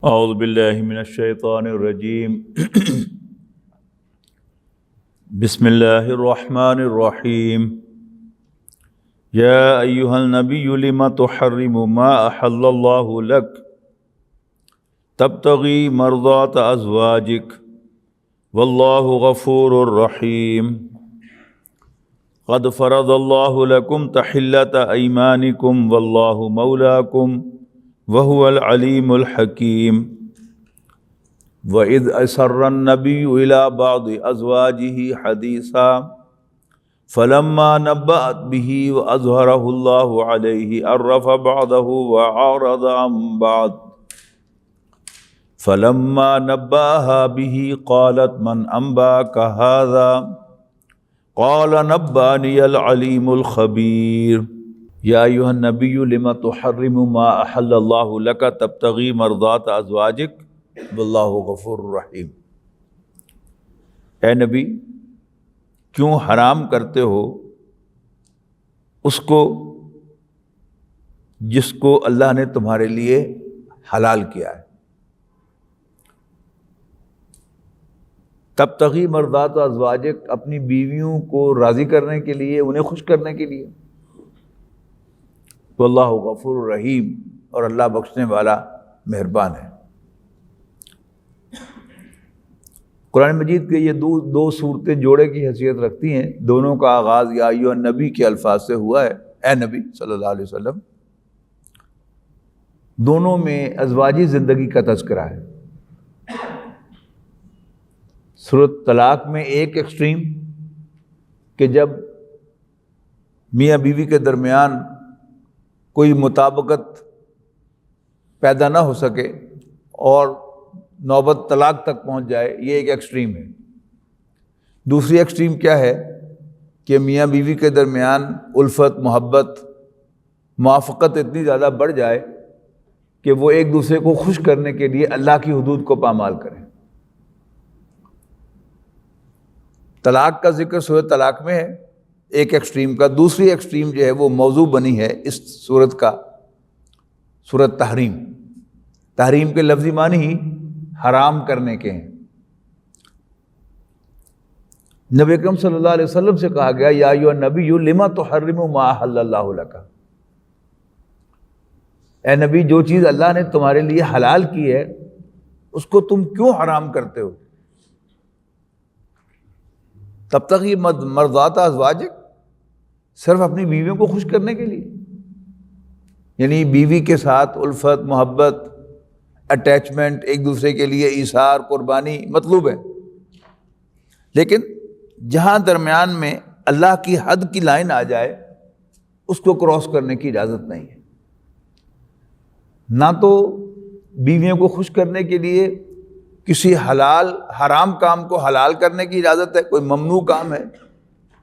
اعوذ باللہ من الشیطان الرجیم بسم اللہ الرحمن الرحیم یا ایہا النبی لم تحرم ما احل اللہ لک تبتغی مرضات ازواجک واللہ غفور رحیم قد فرض اللہ لکم تحلۃ ایمانکم واللہ مولاکم وَهُوَ الْعَلِيمُ الْحَكِيمُ وَإِذْ أَسَرَّ النَّبِيُّ إِلَى بَعْضِ أَزْوَاجِهِ حَدِيثًا فَلَمَّا نَبَّأَتْ بِهِ وَأَظْهَرَهُ اللَّهُ عَلَيْهِ عَرَّفَ بَعْضَهُ وَأَعْرَضَ عَنْ بَعْضٍ فَلَمَّا نَبَّأَهَا بِهِ قَالَتْ مَنْ أَنْبَأَكَ هَذَا قَالَ نَبَّأَنِيَ الْعَلِيمُ الْخَبِيرُ یا ایھا النبی لم تحرم ما احل اللہ لک تبتغی مرضات ازواجک واللہ غفور رحیم۔ اے نبی، کیوں حرام کرتے ہو اس کو جس کو اللہ نے تمہارے لیے حلال کیا ہے۔ تبتغی مرضات ازواجک، اپنی بیویوں کو راضی کرنے کے لیے، انہیں خوش کرنے کے لیے۔ واللہ غفور رحیم، اور اللہ بخشنے والا مہربان ہے۔ قرآن مجید کے یہ دو صورتیں جوڑے کی حیثیت رکھتی ہیں۔ دونوں کا آغاز یا ایھا النبی کے الفاظ سے ہوا ہے، اے نبی صلی اللہ علیہ وسلم۔ دونوں میں ازواجی زندگی کا تذکرہ ہے۔ سورۃ طلاق میں ایک ایکسٹریم کہ جب میاں بیوی کے درمیان کوئی مطابقت پیدا نہ ہو سکے اور نوبت طلاق تک پہنچ جائے، یہ ایک ایکسٹریم ہے۔ دوسری ایکسٹریم کیا ہے کہ میاں بیوی کے درمیان الفت، محبت، موافقت اتنی زیادہ بڑھ جائے کہ وہ ایک دوسرے کو خوش کرنے کے لیے اللہ کی حدود کو پامال کریں۔ طلاق کا ذکر سورۃ طلاق میں ہے ایک ایکسٹریم کا۔ دوسری ایکسٹریم جو ہے وہ موضوع بنی ہے اس سورت کا، سورۃ تحریم۔ تحریم کے لفظی معنی ہی حرام کرنے کے ہیں۔ نبی اکرم صلی اللہ علیہ وسلم سے کہا گیا یا ایھا النبی لم تحرم ما احل اللہ لک، اے نبی جو چیز اللہ نے تمہارے لیے حلال کی ہے اس کو تم کیوں حرام کرتے ہو؟ تبتغی مرضات ازواجک، صرف اپنی بیویوں کو خوش کرنے کے لیے، یعنی بیوی کے ساتھ الفت، محبت، اٹیچمنٹ، ایک دوسرے کے لیے ایثار، قربانی مطلوب ہے، لیکن جہاں درمیان میں اللہ کی حد کی لائن آ جائے اس کو کراس کرنے کی اجازت نہیں ہے۔ نہ تو بیویوں کو خوش کرنے کے لیے کسی حرام کام کو حلال کرنے کی اجازت ہے، کوئی ممنوع کام ہے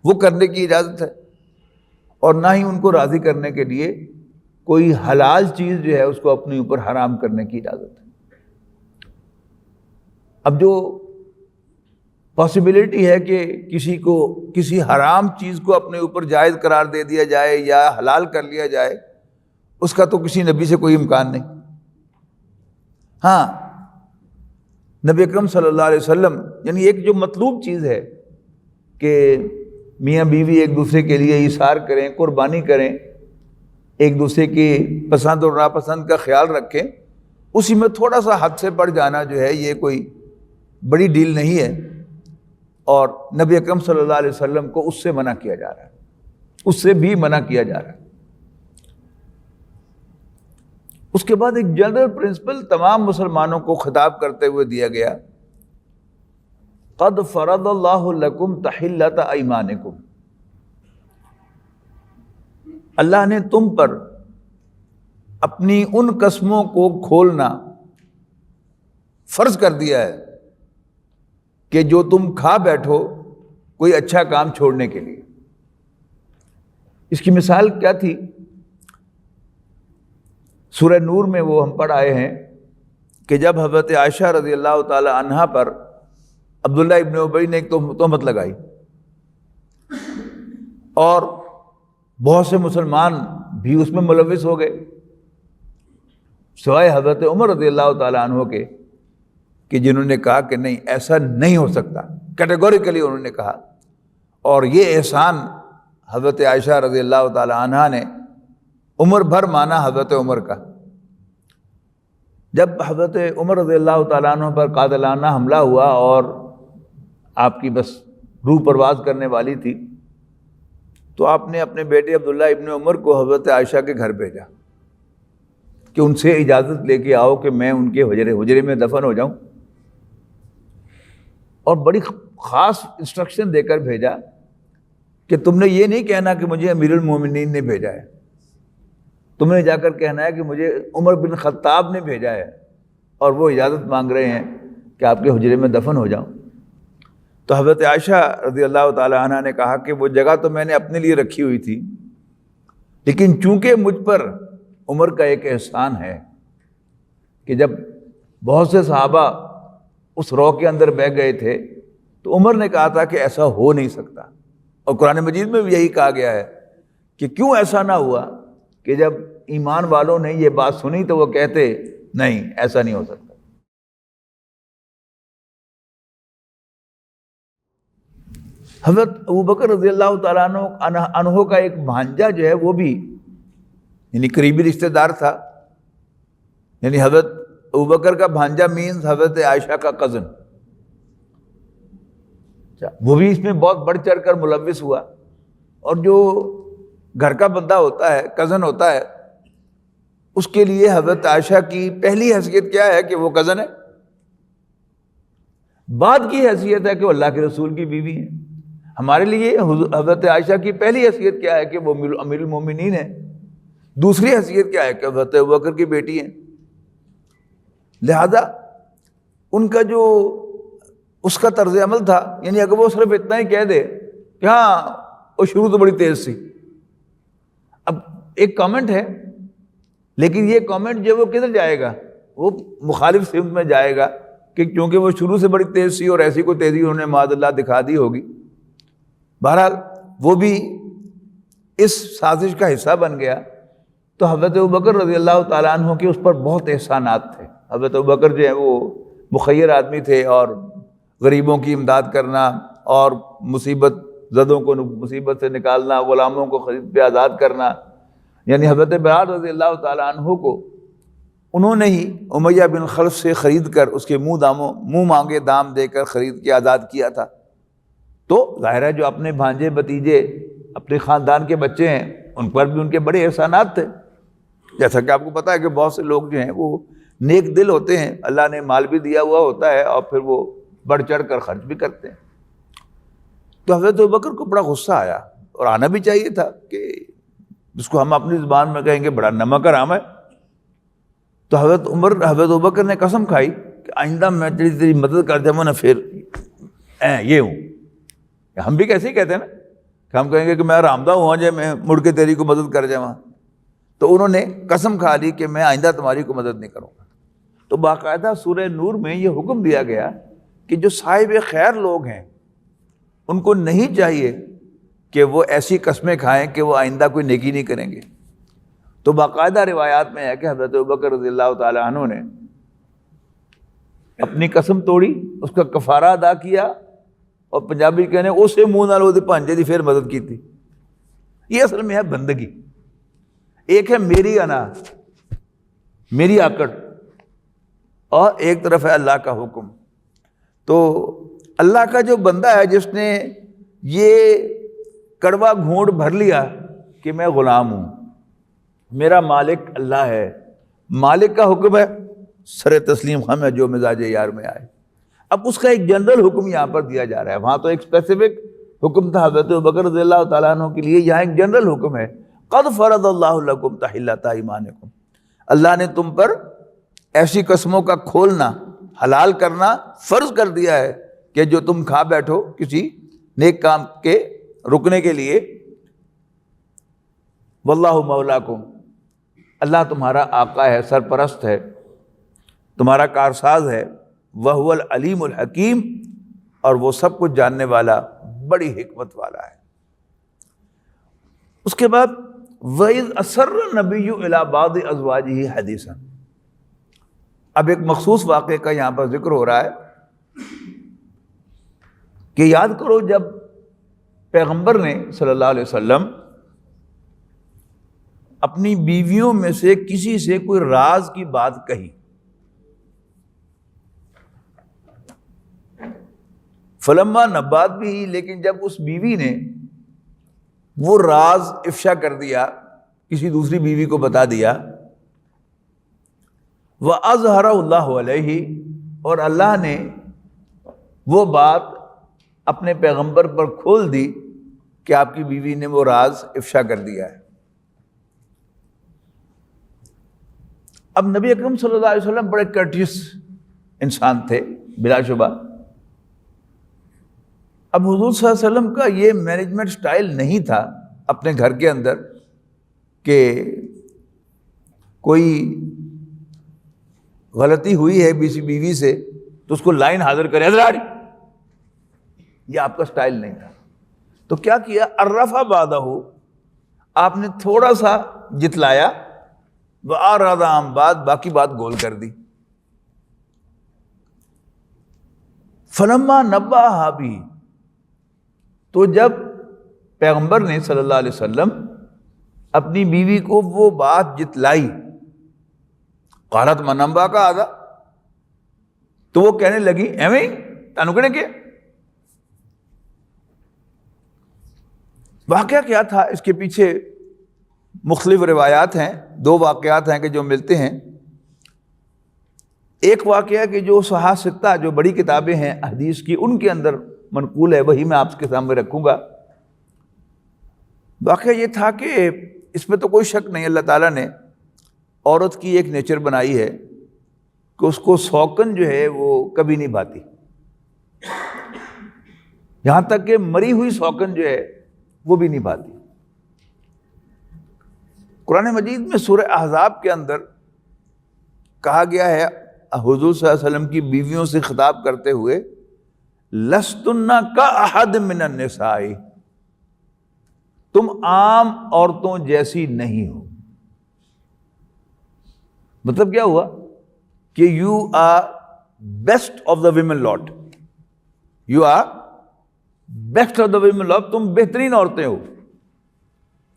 وہ کرنے کی اجازت ہے، اور نہ ہی ان کو راضی کرنے کے لیے کوئی حلال چیز جو ہے اس کو اپنے اوپر حرام کرنے کی اجازت ہے۔ اب جو پاسبلٹی ہے کہ کسی کو کسی حرام چیز کو اپنے اوپر جائز قرار دے دیا جائے یا حلال کر لیا جائے، اس کا تو کسی نبی سے کوئی امکان نہیں۔ ہاں، نبی اکرم صلی اللہ علیہ وسلم، یعنی ایک جو مطلوب چیز ہے کہ میاں بیوی ایک دوسرے کے لیے ایثار کریں، قربانی کریں، ایک دوسرے کی پسند اور ناپسند کا خیال رکھیں، اسی میں تھوڑا سا حد سے بڑھ جانا جو ہے یہ کوئی بڑی ڈیل نہیں ہے، اور نبی اکرم صلی اللہ علیہ وسلم کو اس سے منع کیا جا رہا ہے، اس سے بھی منع کیا جا رہا ہے۔ اس کے بعد ایک جنرل پرنسپل تمام مسلمانوں کو خطاب کرتے ہوئے دیا گیا، قد فرض اللہ لکم تحلۃ ایمانکم، اللہ نے تم پر اپنی ان قسموں کو کھولنا فرض کر دیا ہے کہ جو تم کھا بیٹھو کوئی اچھا کام چھوڑنے کے لیے۔ اس کی مثال کیا تھی؟ سورہ نور میں وہ ہم پڑھ آئے ہیں کہ جب حضرت عائشہ رضی اللہ تعالی عنہا پر عبداللہ ابن ابی نے ایک تہمت لگائی اور بہت سے مسلمان بھی اس میں ملوث ہو گئے، سوائے حضرت عمر رضی اللہ تعالیٰ عنہ کے، کہ جنہوں نے کہا کہ نہیں ایسا نہیں ہو سکتا، کیٹیگوریکلی انہوں نے کہا۔ اور یہ احسان حضرت عائشہ رضی اللہ تعالیٰ عنہ نے عمر بھر مانا حضرت عمر کا۔ جب حضرت عمر رضی اللہ تعالیٰ عنہ پر قاتلانہ حملہ ہوا اور آپ کی بس روح پرواز کرنے والی تھی، تو آپ نے اپنے بیٹے عبداللہ ابن عمر کو حضرت عائشہ کے گھر بھیجا کہ ان سے اجازت لے کے آؤ کہ میں ان کے حجرے میں دفن ہو جاؤں، اور بڑی خاص انسٹرکشن دے کر بھیجا کہ تم نے یہ نہیں کہنا کہ مجھے امیر المومنین نے بھیجا ہے، تم نے جا کر کہنا ہے کہ مجھے عمر بن خطاب نے بھیجا ہے اور وہ اجازت مانگ رہے ہیں کہ آپ کے حجرے میں دفن ہو جاؤں۔ تو حضرت عائشہ رضی اللہ تعالی عنہ نے کہا کہ وہ جگہ تو میں نے اپنے لیے رکھی ہوئی تھی، لیکن چونکہ مجھ پر عمر کا ایک احسان ہے کہ جب بہت سے صحابہ اس رو کے اندر بہ گئے تھے تو عمر نے کہا تھا کہ ایسا ہو نہیں سکتا، اور قرآن مجید میں بھی یہی کہا گیا ہے کہ کیوں ایسا نہ ہوا کہ جب ایمان والوں نے یہ بات سنی تو وہ کہتے نہیں ایسا نہیں ہو سکتا۔ حضرت ابوبکر رضی اللہ تعالیٰ عنہ کا ایک بھانجا جو ہے وہ بھی یعنی قریبی رشتہ دار تھا، یعنی حضرت ابوبکر کا بھانجا مینز حضرت عائشہ کا کزن، وہ بھی اس میں بہت بڑھ چڑھ کر ملوث ہوا۔ اور جو گھر کا بندہ ہوتا ہے، کزن ہوتا ہے، اس کے لیے حضرت عائشہ کی پہلی حیثیت کیا ہے کہ وہ کزن ہے، بعد کی حیثیت ہے کہ وہ اللہ کے رسول کی بیوی ہے۔ ہمارے لیے حضرت عائشہ کی پہلی حیثیت کیا ہے کہ وہ امیر المومنین ہے، دوسری حیثیت کیا ہے کہ حضرت ابوبکر کی بیٹی ہے۔ لہذا ان کا جو اس کا طرز عمل تھا، یعنی اگر وہ صرف اتنا ہی کہہ دے کہ ہاں وہ شروع تو بڑی تیز تھی، اب ایک کامنٹ ہے لیکن یہ کامنٹ جو وہ کدھر جائے گا، وہ مخالف سمت میں جائے گا کہ کیونکہ وہ شروع سے بڑی تیز تھی اور ایسی کوئی تیزی انہوں نے معاذ اللہ دکھا دی ہوگی۔ بہرحال وہ بھی اس سازش کا حصہ بن گیا۔ تو حضرت ابوبکر رضی اللہ تعالیٰ عنہ کے اس پر بہت احسانات تھے۔ حضرت ابوبکر جو ہے وہ مخیر آدمی تھے، اور غریبوں کی امداد کرنا اور مصیبت زدوں کو مصیبت سے نکالنا، غلاموں کو خرید پہ آزاد کرنا، یعنی حضرت بلال رضی اللہ تعالیٰ عنہ کو انہوں نے ہی امیہ بن خلف سے خرید کر اس کے منہ مانگے دام دے کر خرید کے آزاد کیا تھا۔ تو ظاہر ہے جو اپنے بھانجے بھتیجے اپنے خاندان کے بچے ہیں ان پر بھی ان کے بڑے احسانات تھے۔ جیسا کہ آپ کو پتہ ہے کہ بہت سے لوگ جو ہیں وہ نیک دل ہوتے ہیں، اللہ نے مال بھی دیا ہوا ہوتا ہے اور پھر وہ بڑھ چڑھ کر خرچ بھی کرتے ہیں۔ تو حضرت ابوبکر کو بڑا غصہ آیا، اور آنا بھی چاہیے تھا کہ جس کو ہم اپنی زبان میں کہیں گے بڑا نمک حرام ہے۔ تو حضرت ابوبکر نے قسم کھائی کہ آئندہ میں تیری مدد کر دوں نا، پھر یہ ہوں۔ ہم بھی کیسے ہی کہتے ہیں نا کہ ہم کہیں گے کہ میں رامدہ ہوں جائے میں مڑ کے تیری کو مدد کر جاؤں، تو انہوں نے قسم کھا لی کہ میں آئندہ تمہاری کو مدد نہیں کروں گا۔ تو باقاعدہ سورہ نور میں یہ حکم دیا گیا کہ جو صاحب خیر لوگ ہیں ان کو نہیں چاہیے کہ وہ ایسی قسمیں کھائیں کہ وہ آئندہ کوئی نیکی نہیں کریں گے۔ تو باقاعدہ روایات میں ہے کہ حضرت ابوبکر رضی اللہ تعالی عنہ نے اپنی قسم توڑی، اس کا کفارہ ادا کیا، اور پنجابی کہنے اسے منہ نال وہ پانجے دی پھر مدد کی تھی۔ یہ اصل میں ہے بندگی۔ ایک ہے میری انا، میری آکڑ، اور ایک طرف ہے اللہ کا حکم۔ تو اللہ کا جو بندہ ہے جس نے یہ کڑوا گھونٹ بھر لیا کہ میں غلام ہوں، میرا مالک اللہ ہے، مالک کا حکم ہے، سر تسلیم خم ہے جو مزاج یار میں آئے۔ اب اس کا ایک جنرل حکم یہاں پر دیا جا رہا ہے، وہاں تو ایک اسپیسیفک حکم تھا حضرت ابوبکر رضی اللہ تعالیٰ عنہ کے لیے، یہاں ایک جنرل حکم ہے، قد فرض اللہ لکم تحلۃ ایمانکم، اللہ نے تم پر ایسی قسموں کا کھولنا، حلال کرنا فرض کر دیا ہے کہ جو تم کھا بیٹھو کسی نیک کام کے رکنے کے لیے۔ واللہ مولاکم، اللہ تمہارا آقا ہے، سرپرست ہے، تمہارا کارساز ہے، وہو العلیم الحکیم، اور وہ سب کچھ جاننے والا، بڑی حکمت والا ہے۔ اس کے بعد وَإِذْ أَسَرَّ النَّبِيُّ إِلَىٰ بَعْضِ أَزْوَاجِهِ حَدِيثًا، اب ایک مخصوص واقعے کا یہاں پر ذکر ہو رہا ہے کہ یاد کرو جب پیغمبر نے صلی اللہ علیہ وسلم اپنی بیویوں میں سے کسی سے کوئی راز کی بات کہی، فلما نبات بھی، لیکن جب اس بیوی نے وہ راز افشا کر دیا، کسی دوسری بیوی کو بتا دیا، وَأَظْهَرَ اللَّهُ عَلَيْهِ، اور اللہ نے وہ بات اپنے پیغمبر پر کھول دی کہ آپ کی بیوی نے وہ راز افشا کر دیا ہے۔ اب نبی اکرم صلی اللہ علیہ وسلم بڑے کرٹیس انسان تھے بلا شبہ۔ اب حضور صلی اللہ علیہ وسلم کا یہ مینجمنٹ سٹائل نہیں تھا اپنے گھر کے اندر کہ کوئی غلطی ہوئی ہے کسی بیوی سے تو اس کو لائن حاضر کرے، حضرات یہ آپ کا سٹائل نہیں تھا۔ تو کیا کیا، عرفہ بعدہ، آپ نے تھوڑا سا جتلایا، وَأَعْرَضَ عَن بَعْضٍ، باقی بات گول کر دی۔ فَلَمَّا نَبَّأَهَا بِهِ، تو جب پیغمبر نے صلی اللہ علیہ وسلم اپنی بیوی کو وہ بات جتلائی، قالت مَن أَنبَأَكَ هَذَا، تو وہ کہنے لگی ایویں ہی تانوں کہنے کیا۔ واقعہ کیا تھا، اس کے پیچھے مختلف روایات ہیں، دو واقعات ہیں کہ جو ملتے ہیں۔ ایک واقعہ کہ جو صحاح ستہ، جو بڑی کتابیں ہیں حدیث کی، ان کے اندر منقول ہے، وہی میں آپ کے سامنے رکھوں گا۔ واقعہ یہ تھا کہ اس میں تو کوئی شک نہیں، اللہ تعالیٰ نے عورت کی ایک نیچر بنائی ہے کہ اس کو سوکن جو ہے وہ کبھی نہیں بھاتی، یہاں تک کہ مری ہوئی سوکن جو ہے وہ بھی نہیں بھاتی۔ قرآن مجید میں سورہ احزاب کے اندر کہا گیا ہے حضور صلی اللہ علیہ وسلم کی بیویوں سے خطاب کرتے ہوئے، لستن کاحد من النساء، تم عام عورتوں جیسی نہیں ہو۔ مطلب کیا ہوا کہ you are best of the women lot, you are best of the women lot, تم بہترین عورتیں ہو۔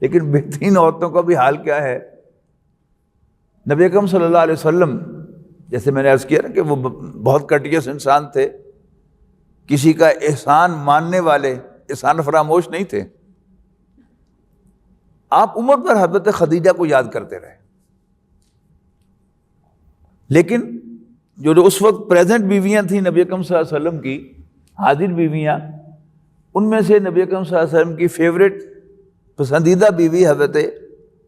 لیکن بہترین عورتوں کا بھی حال کیا ہے؟ نبی اکرم صلی اللہ علیہ وسلم، جیسے میں نے عرض کیا نا کہ وہ بہت کٹیس انسان تھے، کسی کا احسان ماننے والے، احسان فراموش نہیں تھے۔ آپ عمر پر حضرت خدیجہ کو یاد کرتے رہے، لیکن جو اس وقت پریزنٹ بیویاں تھیں نبی اکرم صلی اللہ علیہ وسلم کی، حاضر بیویاں، ان میں سے نبی اکرم صلی اللہ علیہ وسلم کی فیوریٹ پسندیدہ بیوی حضرت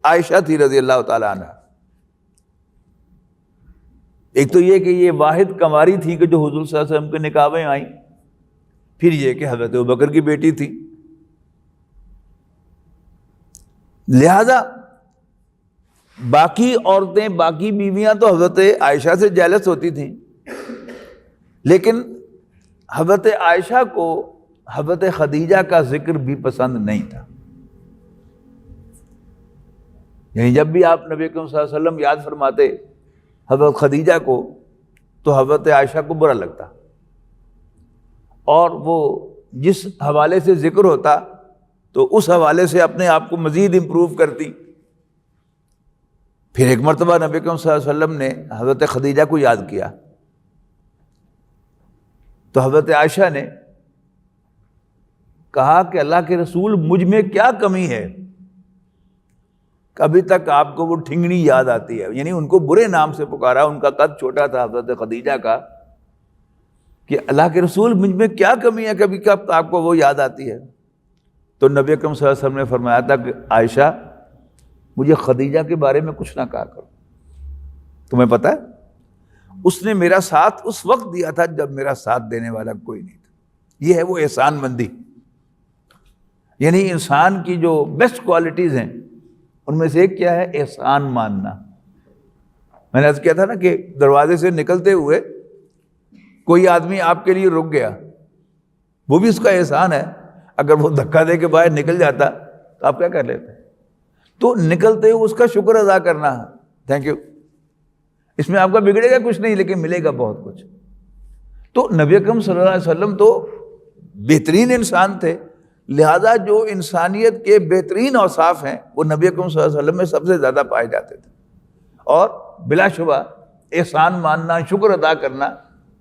عائشہ تھی رضی اللہ تعالیٰ عنہ۔ ایک تو یہ کہ یہ واحد کنواری تھی کہ جو حضور صلی اللہ علیہ وسلم کے نکاح میں آئیں، پھر یہ کہ حضرت ابوبکر کی بیٹی تھی، لہذا باقی عورتیں، باقی بیویاں تو حضرت عائشہ سے جیلس ہوتی تھیں، لیکن حضرت عائشہ کو حضرت خدیجہ کا ذکر بھی پسند نہیں تھا۔ یعنی جب بھی آپ نبی اکرم صلی اللہ علیہ وسلم یاد فرماتے حضرت خدیجہ کو تو حضرت عائشہ کو برا لگتا، اور وہ جس حوالے سے ذکر ہوتا تو اس حوالے سے اپنے آپ کو مزید امپروو کرتی۔ پھر ایک مرتبہ نبی اکرم صلی اللہ علیہ وسلم نے حضرت خدیجہ کو یاد کیا تو حضرت عائشہ نے کہا کہ اللہ کے رسول، مجھ میں کیا کمی ہے ابھی تک آپ کو وہ ٹھنگنی یاد آتی ہے؟ یعنی ان کو برے نام سے پکارا، ان کا قد چھوٹا تھا حضرت خدیجہ کا، کہ اللہ کے رسول مجھ میں کیا کمی ہے کبھی کب آپ کو وہ یاد آتی ہے؟ تو نبی اکرم صلی اللہ علیہ وسلم نے فرمایا تھا کہ عائشہ، مجھے خدیجہ کے بارے میں کچھ نہ کہا کرو، تمہیں پتہ ہے اس نے میرا ساتھ اس وقت دیا تھا جب میرا ساتھ دینے والا کوئی نہیں تھا۔ یہ ہے وہ احسان مندی، یعنی انسان کی جو بیسٹ کوالٹیز ہیں ان میں سے ایک کیا ہے؟ احسان ماننا۔ میں نے عرض کیا تھا نا کہ دروازے سے نکلتے ہوئے کوئی آدمی آپ کے لیے رک گیا، وہ بھی اس کا احسان ہے۔ اگر وہ دھکا دے کے باہر نکل جاتا تو آپ کیا کر لیتے؟ تو نکلتے ہوئے اس کا شکر ادا کرنا، تھینک یو۔ اس میں آپ کا بگڑے گا کچھ نہیں لیکن ملے گا بہت کچھ۔ تو نبی اکرم صلی اللہ علیہ وسلم تو بہترین انسان تھے، لہذا جو انسانیت کے بہترین اوصاف ہیں وہ نبی اکرم صلی اللہ علیہ وسلم میں سب سے زیادہ پائے جاتے تھے۔ اور بلا شبہ احسان ماننا، شکر ادا کرنا،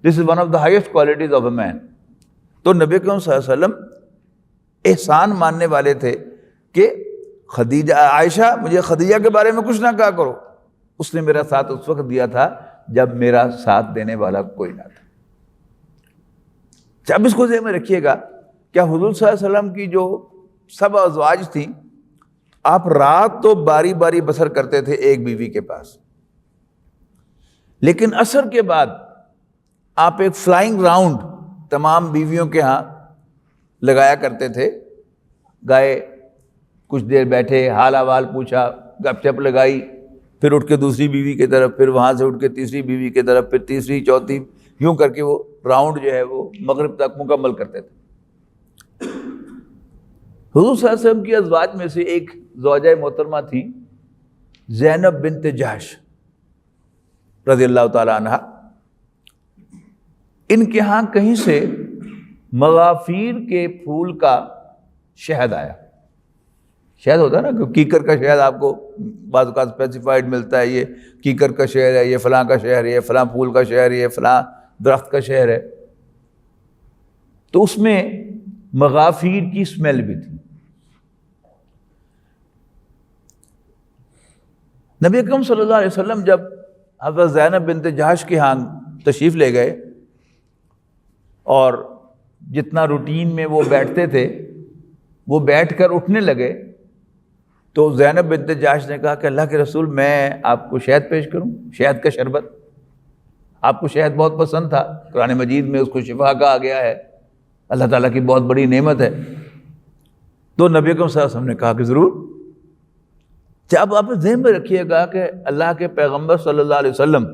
this is one of the highest qualities of a man. تو نبی اکرم صلی اللہ علیہ وسلم احسان ماننے والے تھے کہ خدیجہ، عائشہ مجھے خدیجہ کے بارے میں کچھ نہ کہا کرو، اس نے میرا ساتھ اس وقت دیا تھا جب میرا ساتھ دینے والا کوئی نہ تھا۔ اب اس کو ذہن میں رکھیے گا، کیا حضور صلی اللہ علیہ وسلم کی جو سب ازواج تھیں، آپ رات تو باری باری بسر کرتے تھے ایک بیوی کے پاس، لیکن عصر کے بعد آپ ایک فلائنگ راؤنڈ تمام بیویوں کے ہاں لگایا کرتے تھے، گئے کچھ دیر بیٹھے، حال احوال پوچھا، گپ شپ لگائی، پھر اٹھ کے دوسری بیوی کی طرف، پھر وہاں سے اٹھ کے تیسری بیوی کی طرف، پھر تیسری، چوتھی، یوں کر کے وہ راؤنڈ جو ہے وہ مغرب تک مکمل کرتے تھے۔ حضور صلی اللہ علیہ وسلم کی ازواج میں سے ایک زوجہ محترمہ تھی زینب بنت جحش رضی اللہ تعالی عنہا۔ ان کے ہاں کہیں سے مغافیر کے پھول کا شہد آیا۔ شہد ہوتا ہے نا کہ کیکر کا شہد آپ کو بعض اوقات اسپیسیفائڈ ملتا ہے، یہ کیکر کا شہر ہے، یہ فلاں کا شہر ہے، یہ فلاں پھول کا شہر ہے، یہ فلاں درخت کا شہر ہے۔ تو اس میں مغافیر کی اسمیل بھی تھی۔ نبی اکرم صلی اللہ علیہ وسلم جب حضرت زینب بنت جحش کے ہاں تشریف لے گئے اور جتنا روٹین میں وہ بیٹھتے تھے وہ بیٹھ کر اٹھنے لگے، تو زینب بنت جحش نے کہا کہ اللہ کے رسول میں آپ کو شہد پیش کروں، شہد کا شربت۔ آپ کو شہد بہت پسند تھا، قرآن مجید میں اس کو شفا کہا گیا ہے، اللہ تعالیٰ کی بہت بڑی نعمت ہے۔ تو نبی اکرم صلی اللہ علیہ وسلم نے کہا کہ ضرور۔ اب آپ ذہن میں رکھیے گا کہ اللہ کے پیغمبر صلی اللہ علیہ وسلم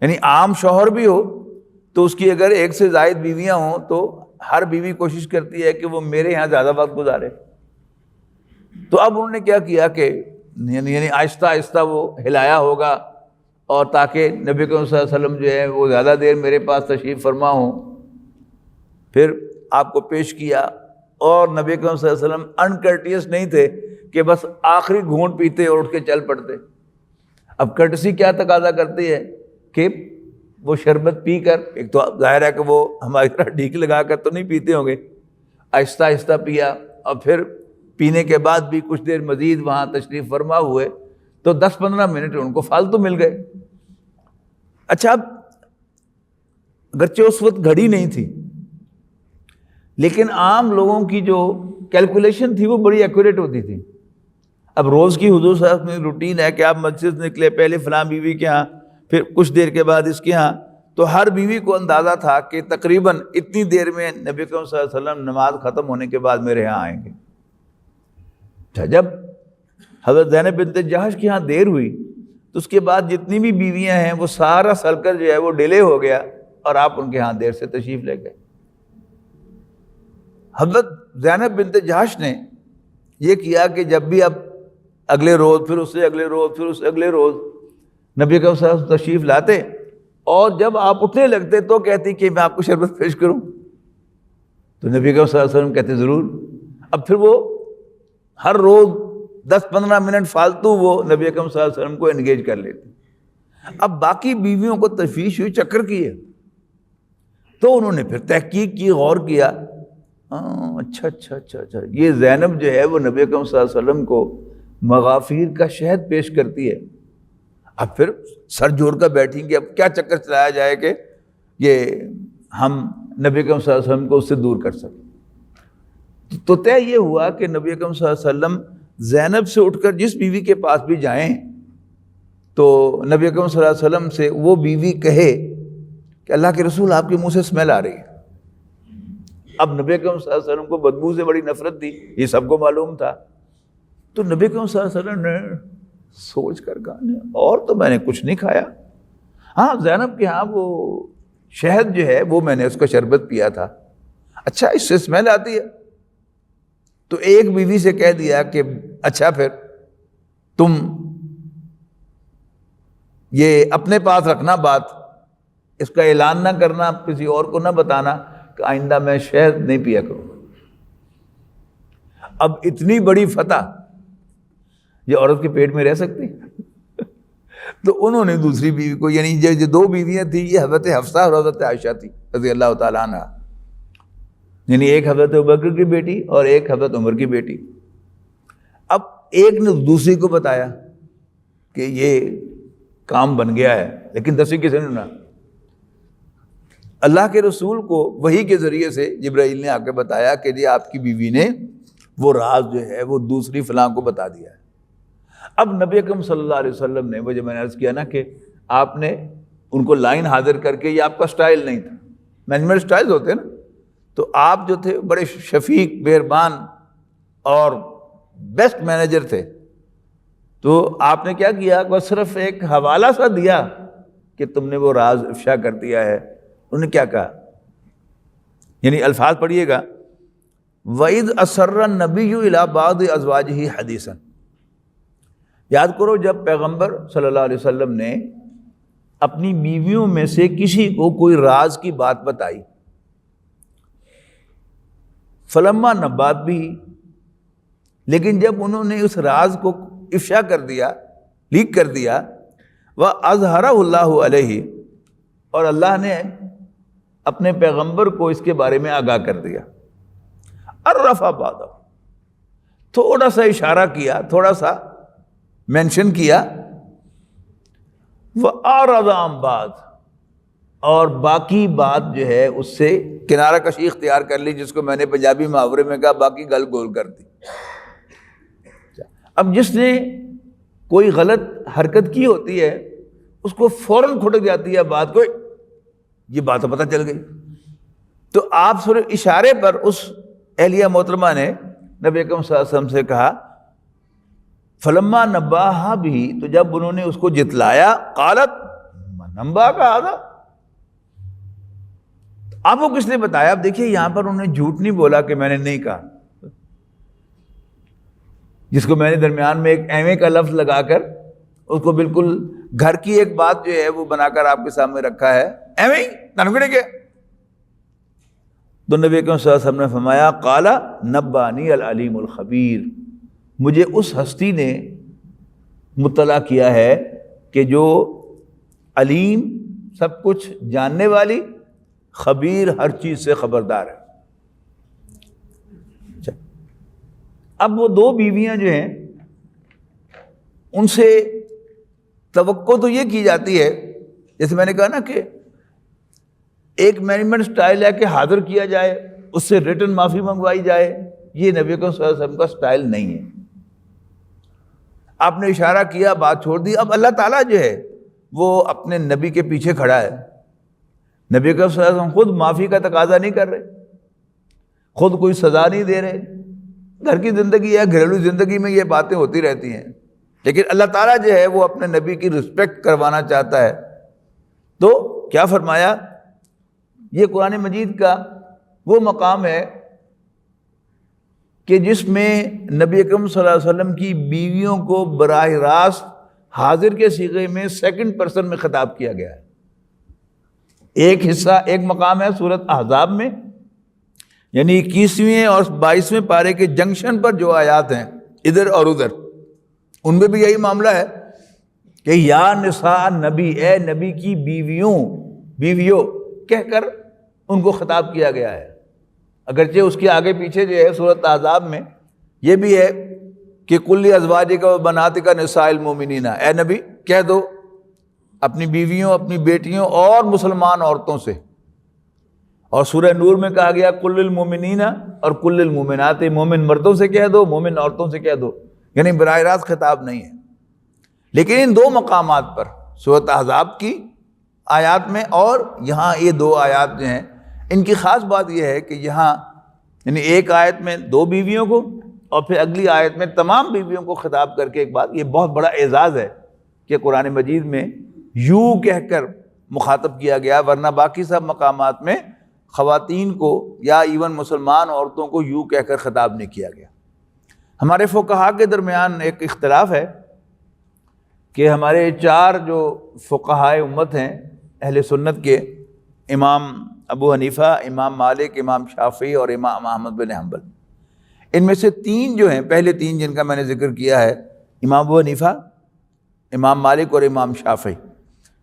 یعنی عام شوہر بھی ہو تو اس کی اگر ایک سے زائد بیویاں ہوں تو ہر بیوی کوشش کرتی ہے کہ وہ میرے یہاں زیادہ وقت گزارے۔ تو اب انہوں نے کیا کیا کہ یعنی آہستہ آہستہ وہ ہلایا ہوگا، اور تاکہ نبی اکرم صلی اللہ علیہ وسلم جو ہے وہ زیادہ دیر میرے پاس تشریف فرما ہوں۔ پھر آپ کو پیش کیا، اور نبی اکرم صلی اللہ علیہ وسلم انکرٹیس نہیں تھے کہ بس آخری گھونٹ پیتے اور اٹھ کے چل پڑتے۔ اب کرٹسی کیا تقاضا کرتی ہے کہ وہ شربت پی کر، ایک تو ظاہر ہے کہ وہ ہماری طرح ڈھیک لگا کر تو نہیں پیتے ہوں گے، آہستہ آہستہ پیا، اور پھر پینے کے بعد بھی کچھ دیر مزید وہاں تشریف فرما ہوئے، تو 10-15 منٹ ان کو فالتو مل گئے۔ اچھا، اب اگرچہ اس وقت گھڑی نہیں تھی، لیکن عام لوگوں کی جو کیلکولیشن تھی وہ بڑی ایکوریٹ ہوتی تھی۔ اب روز کی حضور صلی اللہ علیہ وسلم روٹین ہے کہ آپ مسجد نکلے، پہلے فلاں بیوی کے ہاں، پھر کچھ دیر کے بعد اس کے ہاں، تو ہر بیوی کو اندازہ تھا کہ تقریباً اتنی دیر میں نبی اکرم صلی اللہ علیہ وسلم نماز ختم ہونے کے بعد میرے یہاں آئیں گے۔ جب حضرت زینب بنت جحش کے ہاں دیر ہوئی تو اس کے بعد جتنی بھی بیویاں ہیں وہ سارا سرکل جو ہے وہ ڈیلے ہو گیا، اور آپ ان کے ہاں دیر سے تشریف لے گئے۔ حضرت زینب بنت جحش نے یہ کیا کہ جب بھی اب اگلے روز، پھر اس سے اگلے روز، پھر اس سے اگلے روز نبی صلی اللہ علیہ وسلم تشریف لاتے، اور جب آپ اٹھنے لگتے تو کہتی کہ میں آپ کو شربت پیش کروں، تو نبی صلی اللہ علیہ وسلم کہتے ضرور۔ اب پھر وہ ہر روز 10-15 منٹ فالتو وہ نبی اکرم صلی اللہ علیہ وسلم کو انگیج کر لیتے۔ اب باقی بیویوں کو تشویش ہوئی، چکر کی ہے، تو انہوں نے پھر تحقیق کی، غور کیا، اچھا، یہ زینب جو ہے وہ نبی اکرم صلی اللہ علیہ وسلم کو مغافیر کا شہد پیش کرتی ہے۔ اب پھر سر جوڑ کر بیٹھیں گے، اب کیا چکر چلایا جائے کہ یہ ہم نبی اکرم صلی اللہ علیہ وسلم کو اس سے دور کر سکیں۔ تو طے یہ ہوا کہ نبی اکرم صلی اللہ علیہ وسلم زینب سے اٹھ کر جس بیوی کے پاس بھی جائیں تو نبی اکرم صلی اللہ علیہ وسلم سے وہ بیوی کہے کہ اللہ کے رسول آپ کے منہ سے اسمیل آ رہی ہے۔ اب نبی اکرم صلی اللہ علیہ وسلم کو بدبو سے بڑی نفرت تھی، یہ سب کو معلوم تھا۔ تو نبی اکرم صلی اللہ علیہ وسلم نے سوچ کر کہا اور تو میں نے کچھ نہیں کھایا، ہاں زینب کے ہاں وہ شہد جو ہے وہ میں نے اس کا شربت پیا تھا، اچھا اس سے اسمیل آتی ہے۔ تو ایک بیوی سے کہہ دیا کہ اچھا پھر تم یہ اپنے پاس رکھنا بات، اس کا اعلان نہ کرنا، کسی اور کو نہ بتانا کہ آئندہ میں شہد نہیں پیا کروں. اب اتنی بڑی فتح یہ عورت کے پیٹ میں رہ سکتی؟ تو انہوں نے دوسری بیوی کو، یعنی جو دو بیویاں تھیں، یہ حضرت حفصہ اور حضرت عائشہ تھی رضی اللہ تعالیٰ عنہ، یعنی ایک حضرت ابوبکر کی بیٹی اور ایک حضرت عمر کی بیٹی. اب ایک نے دوسری کو بتایا کہ یہ کام بن گیا ہے، لیکن دوسری کسی نے نہ. اللہ کے رسول کو وحی کے ذریعے سے جبرائیل نے آ کے بتایا کہ جی آپ کی بیوی نے وہ راز جو ہے وہ دوسری فلاں کو بتا دیا ہے. اب نبی اکرم صلی اللہ علیہ وسلم نے، وہ جو میں نے عرض کیا نا کہ آپ نے ان کو لائن حاضر کر کے، یہ آپ کا سٹائل نہیں تھا، مینجمنٹ سٹائلز ہوتے ہیں نا، تو آپ جو تھے بڑے شفیق، مہربان اور بیسٹ مینیجر تھے. تو آپ نے کیا کیا، بس صرف ایک حوالہ سا دیا کہ تم نے وہ راز افشا کر دیا ہے. انہوں نے کیا کہا، یعنی الفاظ پڑھیے گا، وَإِذْ أَسَرَّ النَّبِيُّ إِلَىٰ بَعْضِ أَزْوَاجِهِ حَدِيثًا. یاد کرو جب پیغمبر صلی اللہ علیہ وسلم نے اپنی بیویوں میں سے کسی کو کوئی راز کی بات بتائی، فلما نبات بھی، لیکن جب انہوں نے اس راز کو افشا کر دیا، لیک کر دیا، وَأَظْهَرَهُ اللَّهُ عَلَيْهِ، اور اللہ نے اپنے پیغمبر کو اس کے بارے میں آگاہ کر دیا. عرف بعضہ، تھوڑا سا اشارہ کیا، تھوڑا سا مینشن کیا، وَأَعْرَضَ عَن بَعْضٍ، اور باقی بات جو ہے اس سے کنارہ کشی اختیار کر لی، جس کو میں نے پنجابی محاورے میں کہا باقی گل گول کر دی. اب جس نے کوئی غلط حرکت کی ہوتی ہے اس کو فوراً کھٹک جاتی ہے بات کو، یہ بات تو پتہ چل گئی. تو آپ صرف اشارے پر اس اہلیہ محترمہ نے نبی اکرم صلی اللہ علیہ وسلم سے کہا، فلما نباہا بھی، تو جب انہوں نے اس کو جتلایا، قالت من انباک ھذا، آپ کو کس نے بتایا؟ اب دیکھیے یہاں پر انہوں نے جھوٹ نہیں بولا کہ میں نے نہیں کہا، جس کو میں نے درمیان میں ایک ایویں کا لفظ لگا کر اس کو بالکل گھر کی ایک بات جو ہے وہ بنا کر آپ کے سامنے رکھا ہے، ایویں ہی تنگڑے کے. تو نبی اکرم صلی اللہ علیہ وسلم نے فرمایا، قال نبانی العلیم الخبیر، مجھے اس ہستی نے مطلع کیا ہے کہ جو علیم، سب کچھ جاننے والی، خبیر، ہر چیز سے خبردار ہے. اب وہ دو بیویاں جو ہیں ان سے توقع تو یہ کی جاتی ہے، جیسے میں نے کہا نا کہ ایک مینجمنٹ سٹائل ہے کہ حاضر کیا جائے، اس سے ریٹن معافی منگوائی جائے. یہ نبی صلی اللہ علیہ وسلم کا سٹائل نہیں ہے. آپ نے اشارہ کیا، بات چھوڑ دی. اب اللہ تعالیٰ جو ہے وہ اپنے نبی کے پیچھے کھڑا ہے. نبی صلی اللہ علیہ وسلم خود معافی کا تقاضا نہیں کر رہے، خود کوئی سزا نہیں دے رہے. گھر کی زندگی ہے، گھریلو زندگی میں یہ باتیں ہوتی رہتی ہیں، لیکن اللہ تعالیٰ جو ہے وہ اپنے نبی کی رسپیکٹ کروانا چاہتا ہے. تو کیا فرمایا، یہ قرآن مجید کا وہ مقام ہے کہ جس میں نبی اکرم صلی اللہ علیہ وسلم کی بیویوں کو براہ راست حاضر کے صیغے میں سیکنڈ پرسن میں خطاب کیا گیا ہے. ایک حصہ، ایک مقام ہے سورۃ احزاب میں، یعنی 21ویں اور 22ویں پارے کے جنکشن پر جو آیات ہیں ادھر اور ادھر، ان میں بھی یہی معاملہ ہے کہ یا نساء نبی، اے نبی کی بیویوں کہہ کر ان کو خطاب کیا گیا ہے. اگرچہ اس کے آگے پیچھے جو ہے سورۃ احزاب میں یہ بھی ہے کہ کل ازواجک و بناتک نساء المؤمنین، اے نبی کہہ دو اپنی بیویوں، اپنی بیٹیوں اور مسلمان عورتوں سے. اور سورہ نور میں کہا گیا کل المؤمنین اور کل المؤمنات، مومن مردوں سے کہہ دو، مومن عورتوں سے کہہ دو، یعنی براہ راست خطاب نہیں ہے. لیکن ان دو مقامات پر، سورۃ احزاب کی آیات میں اور یہاں یہ دو آیات جو ہیں، ان کی خاص بات یہ ہے کہ یہاں یعنی ایک آیت میں دو بیویوں کو اور پھر اگلی آیت میں تمام بیویوں کو خطاب کر کے ایک بات، یہ بہت بڑا اعزاز ہے کہ قرآن مجید میں یوں کہہ کر مخاطب کیا گیا، ورنہ باقی سب مقامات میں خواتین کو یا ایون مسلمان عورتوں کو یوں کہہ کر خطاب نہیں کیا گیا. ہمارے فقہاء کے درمیان ایک اختلاف ہے، کہ ہمارے 4 جو فقہائے امت ہیں اہل سنت کے، امام ابو حنیفہ، امام مالک، امام شافعی اور امام احمد بن حنبل، ان میں سے 3 جو ہیں، پہلے 3 جن کا میں نے ذکر کیا ہے، امام ابو حنیفہ، امام مالک اور امام شافعی،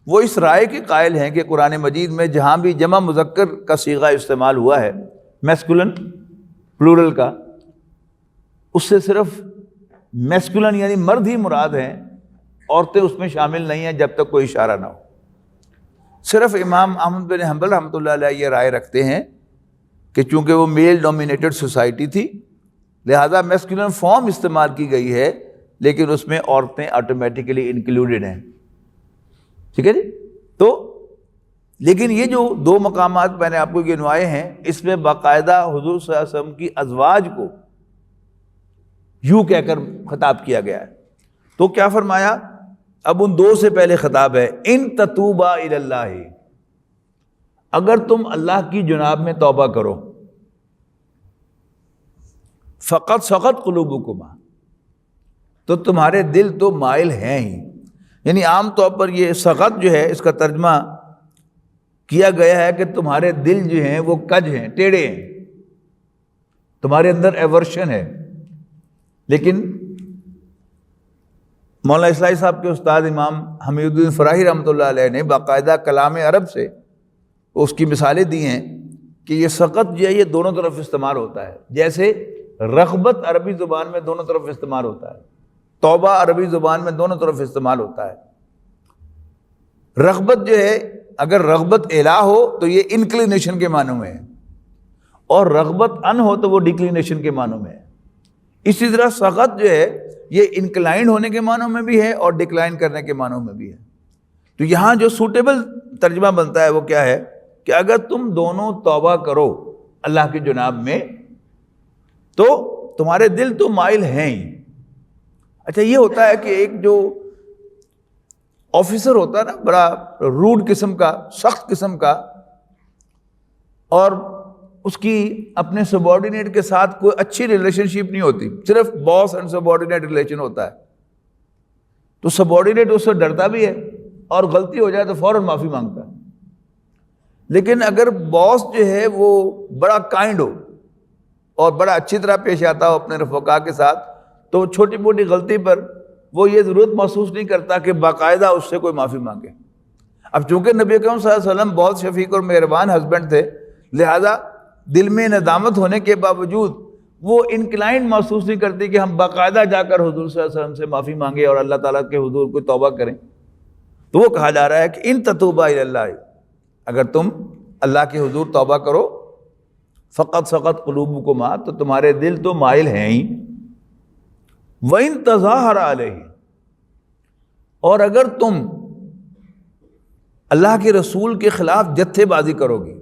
وہ اس رائے کے قائل ہیں کہ قرآن مجید میں جہاں بھی جمع مذکر کا صیغہ استعمال ہوا ہے، میسکولن پلورل کا، اس سے صرف میسکولن یعنی مرد ہی مراد ہیں، عورتیں اس میں شامل نہیں ہیں جب تک کوئی اشارہ نہ ہو۔ صرف امام احمد بن حنبل رحمۃ اللہ علیہ یہ رائے رکھتے ہیں کہ چونکہ وہ میل ڈومینیٹڈ سوسائٹی تھی، لہذا میسکولن فارم استعمال کی گئی ہے، لیکن اس میں عورتیں آٹومیٹیکلی انکلوڈڈ ہیں، ٹھیک ہے جی۔ تو لیکن یہ جو 2 مقامات میں نے آپ کو گنوائے ہیں، اس میں باقاعدہ حضور صلی اللہ علیہ وسلم کی ازواج کو یوں کہہ کر خطاب کیا گیا ہے۔ تو کیا فرمایا؟ اب ان 2 سے پہلے خطاب ہے، ان تتوبا الی اللہ، اگر تم اللہ کی جناب میں توبہ کرو، فقط سقط قلوبکما، تو تمہارے دل تو مائل ہیں ہی۔ یعنی عام طور پر یہ سقط جو ہے، اس کا ترجمہ کیا گیا ہے کہ تمہارے دل جو ہیں وہ کج ہیں، ٹیڑھے ہیں، تمہارے اندر ایورشن ہے۔ لیکن مولانا اصلاحی صاحب کے استاد امام حمید الدین فراہی رحمۃ اللہ علیہ نے باقاعدہ کلام عرب سے اس کی مثالیں دی ہیں کہ یہ سقط جو ہے یہ دونوں طرف استعمال ہوتا ہے، جیسے رغبت عربی زبان میں دونوں طرف استعمال ہوتا ہے، توبہ عربی زبان میں دونوں طرف استعمال ہوتا ہے۔ رغبت جو ہے، اگر رغبت الہ ہو تو یہ انکلینیشن کے معنوں میں ہے، اور رغبت ان ہو تو وہ ڈکلینیشن کے معنوں میں ہے۔ اسی طرح سقط جو ہے یہ انکلائنڈ ہونے کے معنوں میں بھی ہے اور ڈکلائن کرنے کے معنوں میں بھی ہے۔ تو یہاں جو سوٹیبل ترجمہ بنتا ہے وہ کیا ہے کہ اگر تم دونوں توبہ کرو اللہ کی جناب میں تو تمہارے دل تو مائل ہیں ہی۔ اچھا، یہ ہوتا ہے کہ ایک جو آفیسر ہوتا ہے نا، بڑا روڈ قسم کا، سخت قسم کا، اور اس کی اپنے سبارڈینیٹ کے ساتھ کوئی اچھی ریلیشن شپ نہیں ہوتی، صرف باس اینڈ سبارڈینیٹ ریلیشن ہوتا ہے، تو سبارڈینیٹ اس سے ڈرتا بھی ہے اور غلطی ہو جائے تو فوراً معافی مانگتا ہے۔ لیکن اگر باس جو ہے وہ بڑا کائنڈ ہو اور بڑا اچھی طرح پیش آتا ہو اپنے رفقا کے ساتھ، تو چھوٹی موٹی غلطی پر وہ یہ ضرورت محسوس نہیں کرتا کہ باقاعدہ اس سے کوئی معافی مانگے۔ اب چونکہ نبی اکرم صلی اللہ علیہ وسلم بہت شفیق اور مہربان ہسبینڈ تھے، لہذا دل میں ندامت ہونے کے باوجود وہ انکلائنڈ محسوس نہیں کرتی کہ ہم باقاعدہ جا کر حضور صلی اللہ علیہ وسلم سے معافی مانگے اور اللہ تعالیٰ کے حضور کو توبہ کریں۔ تو وہ کہا جا رہا ہے کہ ان تتوبا الی اللہ، اگر تم اللہ کے حضور توبہ کرو، فقط سقط قلوبکما، تو تمہارے دل تو مائل ہیں ہی۔ وَإِن تَظَاهَرَ عَلَيْهِ، اور اگر تم اللہ کے رسول کے خلاف جتھے بازی کرو گی،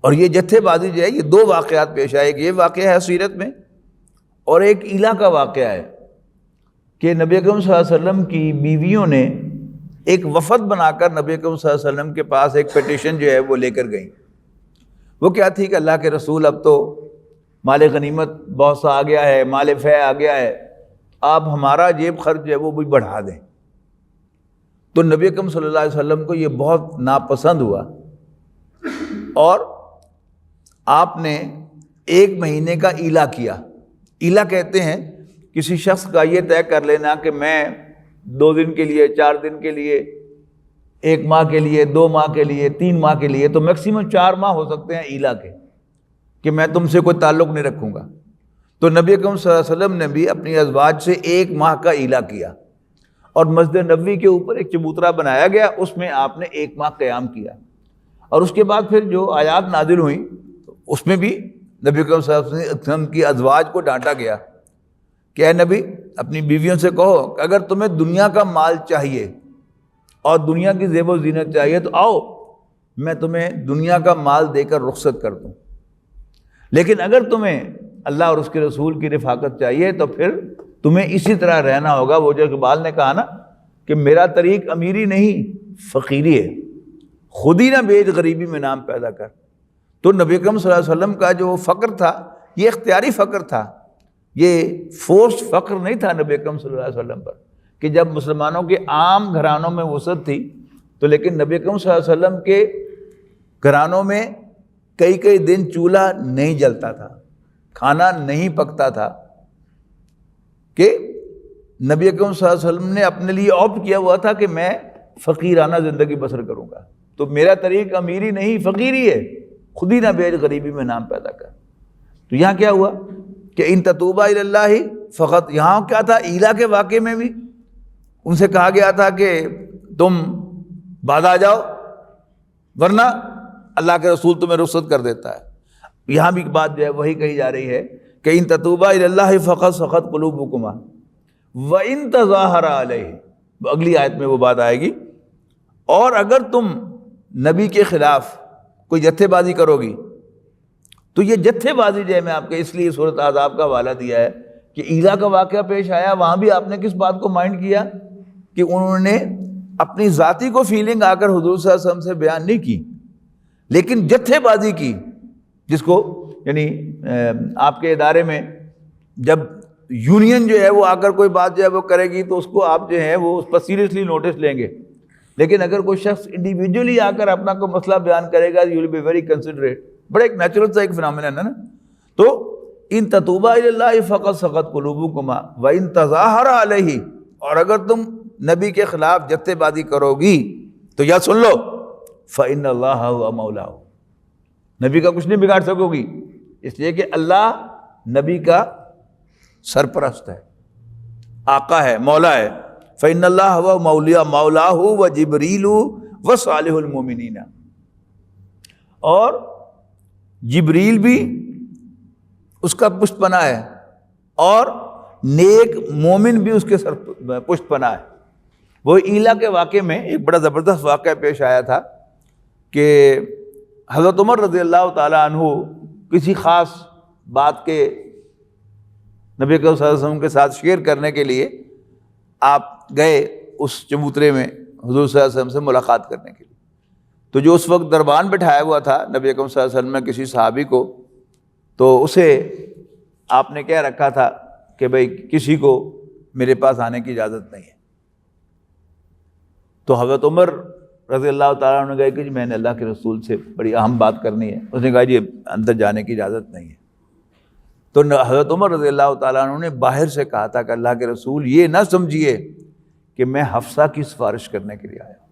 اور یہ جتھے بازی جو ہے یہ 2 واقعات پیش آئے، ایک یہ واقعہ ہے سیرت میں اور ایک ایلا کا واقعہ ہے کہ نبی اکرم صلی اللہ علیہ وسلم کی بیویوں نے ایک وفد بنا کر نبی اکرم صلی اللہ علیہ وسلم کے پاس ایک پیٹیشن جو ہے وہ لے کر گئیں۔ وہ کیا تھی کہ اللہ کے رسول، اب تو مال غنیمت بہت سا آ گیا ہے، مال فے آ گیا ہے، آپ ہمارا جیب خرچ جو ہے وہ بھی بڑھا دیں۔ تو نبی اکرم صلی اللہ علیہ وسلم کو یہ بہت ناپسند ہوا، اور آپ نے 1 مہینے کا ایلا کیا۔ ایلا کہتے ہیں کسی شخص کا یہ طے کر لینا کہ میں 2 دن کے لیے، 4 دن کے لیے، 1 ماہ کے لیے، 2 ماہ کے لیے، 3 ماہ کے لیے، تو میکسیمم 4 ماہ ہو سکتے ہیں ایلا کے، کہ میں تم سے کوئی تعلق نہیں رکھوں گا۔ تو نبی اکرم صلی اللہ علیہ وسلم نے بھی اپنی ازواج سے 1 ماہ کا ایلا کیا، اور مسجد نبوی کے اوپر ایک چبوترا بنایا گیا، اس میں آپ نے 1 ماہ قیام کیا۔ اور اس کے بعد پھر جو آیات نازل ہوئیں اس میں بھی نبی اکرم صلی اللہ علیہ وسلم کی ازواج کو ڈانٹا گیا کہ اے نبی، اپنی بیویوں سے کہو کہ اگر تمہیں دنیا کا مال چاہیے اور دنیا کی زیب و زینت چاہیے تو آؤ، میں تمہیں دنیا کا مال دے کر رخصت کر دوں، لیکن اگر تمہیں اللہ اور اس کے رسول کی رفاقت چاہیے تو پھر تمہیں اسی طرح رہنا ہوگا۔ وہ جو اقبال نے کہا نا کہ میرا طریق امیری نہیں فقیری ہے، خود ہی نہ بیچ غریبی میں نام پیدا کر۔ تو نبی اکرم صلی اللہ علیہ وسلم کا جو فقر تھا یہ اختیاری فقر تھا، یہ فورس فقر نہیں تھا نبی اکرم صلی اللہ علیہ وسلم پر کہ جب مسلمانوں کے عام گھرانوں میں وسعت تھی تو لیکن نبی اکرم صلی اللہ علیہ وسلم کے گھرانوں میں کئی دن چولہا نہیں جلتا تھا، کھانا نہیں پکتا تھا، کہ نبی اکرم صلی اللہ علیہ وسلم نے اپنے لیے آپٹ کیا ہوا تھا کہ میں فقیرانہ زندگی بسر کروں گا، تو میرا طریق امیری نہیں فقیری ہے، خود ہی نہ بیچ غریبی میں نام پیدا کر۔ تو یہاں کیا ہوا کہ ان تتوبا الی اللہ فقط، یہاں کیا تھا ایلا کے واقعے میں بھی ان سے کہا گیا تھا کہ تم بعد آ جاؤ ورنہ اللہ کے رسول تمہیں رخصت کر دیتا ہے۔ یہاں بھی بات جو ہے وہی کہی جا رہی ہے کہ ان تتوبا الی اللہ فقط سخط قلوبکما وان تظاہر علیہ، اگلی آیت میں وہ بات آئے گی، اور اگر تم نبی کے خلاف کوئی جتھے بازی کرو گی تو یہ جتھے بازی جو ہے میں آپ کے اس لیے سورۃ احزاب کا حوالہ دیا ہے کہ ایلا کا واقعہ پیش آیا، وہاں بھی آپ نے کس بات کو مائنڈ کیا کہ انہوں نے اپنی ذاتی کو فیلنگ آ کر حضور صلی اللہ علیہ وسلم سے بیان نہیں کی، لیکن جتھے بازی کی، جس کو یعنی آپ کے ادارے میں جب یونین جو ہے وہ آ کر کوئی بات جو ہے وہ کرے گی تو اس کو آپ جو ہے وہ اس پر سیریسلی نوٹس لیں گے، لیکن اگر کوئی شخص انڈیویجولی آ کر اپنا کوئی مسئلہ بیان کرے گا you will be very considerate, بڑا ایک نیچرل سا ایک فنامنن ہے نا۔ تو ان تتوبا الی اللہ فقط سقط قلوبکما وان تظاہر علیہ، اور اگر تم نبی کے خلاف جتھے بازی کرو گی تو یا سن لو فإن اللہ هو مولاہ، نبی کا کچھ نہیں بگاڑ سکو گی، اس لیے کہ اللہ نبی کا سرپرست ہے، آقا ہے، مولا ہے۔ فإن اللہ هو مولاہ وجبریل وصالح المؤمنین، اور جبریل بھی اس کا پشت پناہ ہے اور نیک مومن بھی اس کے سر پشت پناہ ہے۔ وہ ایلا کے واقعے میں ایک بڑا زبردست واقعہ پیش آیا تھا کہ حضرت عمر رضی اللہ تعالیٰ عنہ کسی خاص بات کے نبی صلی اللہ علیہ وسلم کے ساتھ شیئر کرنے کے لیے آپ گئے اس چبوترے میں حضور صلی اللہ علیہ وسلم سے ملاقات کرنے کے لیے، تو جو اس وقت دربان بٹھایا ہوا تھا نبی اکرم صلی اللہ علیہ وسلم نے کسی صحابی کو، تو اسے آپ نے کہہ رکھا تھا کہ بھئی کسی کو میرے پاس آنے کی اجازت نہیں ہے۔ تو حضرت عمر رضی اللہ تعالیٰ عنہ نے کہا کہ جی میں نے اللہ کے رسول سے بڑی اہم بات کرنی ہے، اس نے کہا جی اندر جانے کی اجازت نہیں ہے۔ تو حضرت عمر رضی اللہ تعالیٰ عنہ نے باہر سے کہا تھا کہ اللہ کے رسول یہ نہ سمجھیے کہ میں حفصہ کی سفارش کرنے کے لیے آیا ہوں،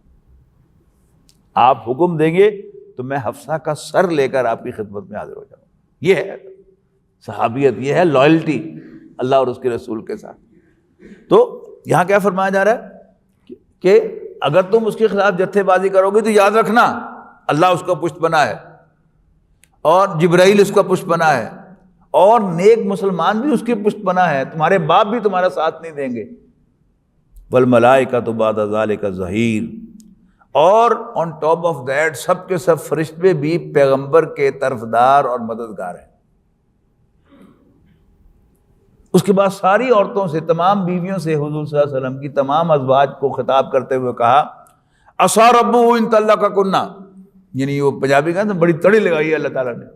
آپ حکم دیں گے تو میں حفصہ کا سر لے کر آپ کی خدمت میں حاضر ہو جاؤں۔ یہ ہے صحابیت، یہ ہے لائلٹی اللہ اور اس کے رسول کے ساتھ۔ تو یہاں کیا فرمایا جا رہا ہے کہ اگر تم اس کے خلاف جتھے بازی کرو گے تو یاد رکھنا اللہ اس کا پشت پناہ ہے اور جبرائیل اس کا پشت پناہ ہے اور نیک مسلمان بھی اس کے پشت پناہ ہے، تمہارے باپ بھی تمہارا ساتھ نہیں دیں گے۔ والملائکۃ بعد ذلک ظہیر، اور آن ٹاپ آف دیٹ سب کے سب فرشتے بھی پیغمبر کے طرفدار اور مددگار ہیں۔ اس کے بعد ساری عورتوں سے، تمام بیویوں سے حضور صلی اللہ علیہ وسلم کی تمام ازواج کو خطاب کرتے ہوئے کہا عصا ربہ ان طلقکن، یعنی وہ پنجابی کا بڑی تڑی لگائی ہے اللہ تعالیٰ نے،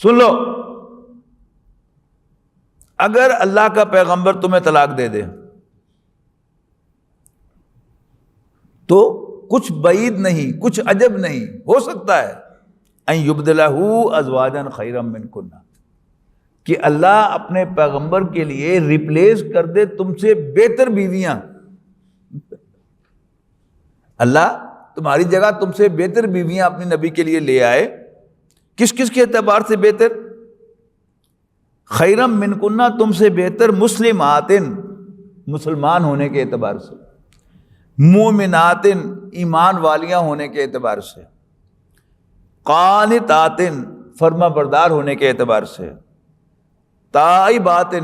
سن لو اگر اللہ کا پیغمبر تمہیں طلاق دے دے تو کچھ بعید نہیں، کچھ عجب نہیں، ہو سکتا ہے ان یبدلہ ازواجا خیرا منکن، کہ اللہ اپنے پیغمبر کے لیے ریپلیس کر دے تم سے بہتر بیویاں، اللہ تمہاری جگہ تم سے بہتر بیویاں اپنے نبی کے لیے لے آئے۔ کس کس کے اعتبار سے بہتر؟ خیرا منکن، تم سے بہتر، مسلمات، مسلمان ہونے کے اعتبار سے، مومنات، ایمان والیاں ہونے کے اعتبار سے، قانتات، فرما بردار ہونے کے اعتبار سے، تائبات،